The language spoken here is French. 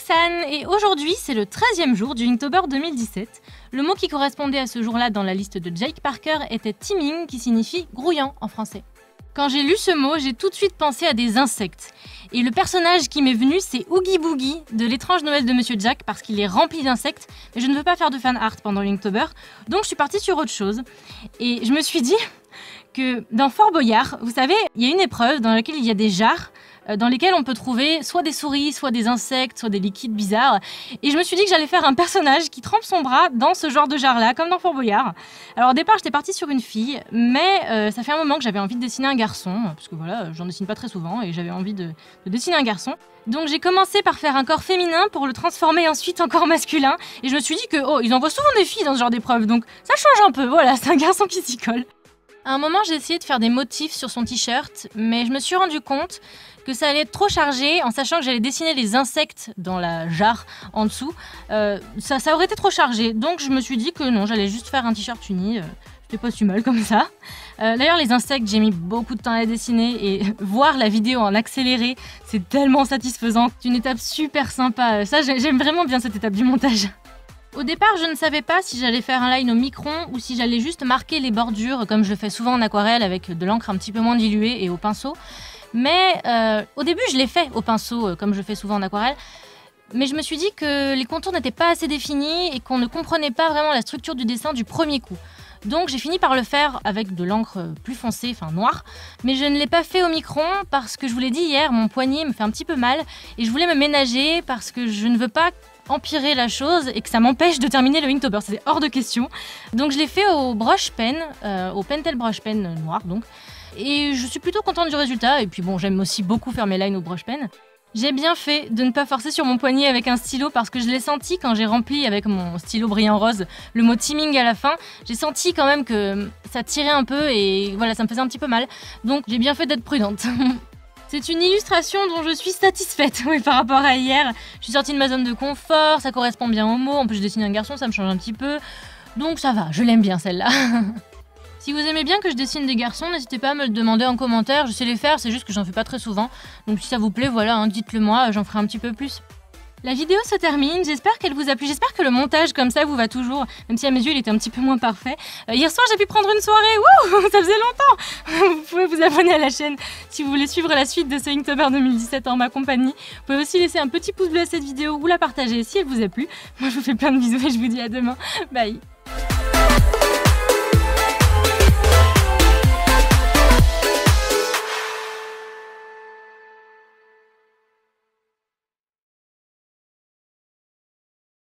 Roxane et aujourd'hui c'est le 13e jour du Inktober 2017. Le mot qui correspondait à ce jour-là dans la liste de Jake Parker était teeming qui signifie grouillant en français. Quand j'ai lu ce mot, j'ai tout de suite pensé à des insectes. Et le personnage qui m'est venu, c'est Oogie Boogie de l'étrange Noël de Monsieur Jack parce qu'il est rempli d'insectes. Mais je ne veux pas faire de fan art pendant l'Inktober, donc je suis partie sur autre chose. Et je me suis dit que dans Fort Boyard, vous savez, il y a une épreuve dans laquelle il y a des jarres dans lesquels on peut trouver soit des souris, soit des insectes, soit des liquides bizarres. Et je me suis dit que j'allais faire un personnage qui trempe son bras dans ce genre de jarre-là, comme dans Fort Boyard. Alors au départ, j'étais partie sur une fille, mais ça fait un moment que j'avais envie de dessiner un garçon, parce que voilà, j'en dessine pas très souvent, et j'avais envie de dessiner un garçon. Donc j'ai commencé par faire un corps féminin pour le transformer ensuite en corps masculin, et je me suis dit que, oh, ils envoient souvent des filles dans ce genre d'épreuve, donc ça change un peu, voilà, c'est un garçon qui s'y colle. À un moment, j'ai essayé de faire des motifs sur son t-shirt, mais je me suis rendu compte que ça allait être trop chargé, en sachant que j'allais dessiner les insectes dans la jarre en dessous. Ça aurait été trop chargé, donc je me suis dit que non, j'allais juste faire un t-shirt uni. C'était pas si mal comme ça. D'ailleurs, les insectes, j'ai mis beaucoup de temps à les dessiner et voir la vidéo en accéléré, c'est tellement satisfaisant. C'est une étape super sympa. Ça, j'aime vraiment bien cette étape du montage. Au départ, je ne savais pas si j'allais faire un line au micron ou si j'allais juste marquer les bordures comme je le fais souvent en aquarelle avec de l'encre un petit peu moins diluée et au pinceau. Mais au début, je l'ai fait au pinceau comme je fais souvent en aquarelle. Mais je me suis dit que les contours n'étaient pas assez définis et qu'on ne comprenait pas vraiment la structure du dessin du premier coup. Donc j'ai fini par le faire avec de l'encre plus foncée, enfin noire. Mais je ne l'ai pas fait au micron parce que je vous l'ai dit hier, mon poignet me fait un petit peu mal. Et je voulais me ménager parce que je ne veux pas empirer la chose et que ça m'empêche de terminer le Inktober, c'était hors de question. Donc je l'ai fait au brush pen, au Pentel brush pen noir donc. Et je suis plutôt contente du résultat, et puis bon, j'aime aussi beaucoup faire mes lines au brush pen. J'ai bien fait de ne pas forcer sur mon poignet avec un stylo parce que je l'ai senti quand j'ai rempli avec mon stylo brillant rose le mot teaming à la fin. J'ai senti quand même que ça tirait un peu et voilà, ça me faisait un petit peu mal. Donc j'ai bien fait d'être prudente. C'est une illustration dont je suis satisfaite oui, par rapport à hier. Je suis sortie de ma zone de confort, ça correspond bien au mot. En plus, je dessine un garçon, ça me change un petit peu. Donc ça va, je l'aime bien celle-là. Si vous aimez bien que je dessine des garçons, n'hésitez pas à me le demander en commentaire. Je sais les faire, c'est juste que j'en fais pas très souvent. Donc si ça vous plaît, voilà, hein, dites-le moi, j'en ferai un petit peu plus. La vidéo se termine, j'espère qu'elle vous a plu, j'espère que le montage comme ça vous va toujours, même si à mes yeux il était un petit peu moins parfait. Hier soir j'ai pu prendre une soirée, wouh, ça faisait longtemps. Vous pouvez vous abonner à la chaîne si vous voulez suivre la suite de ce Inktober 2017 en ma compagnie. Vous pouvez aussi laisser un petit pouce bleu à cette vidéo ou la partager si elle vous a plu. Moi je vous fais plein de bisous et je vous dis à demain, bye.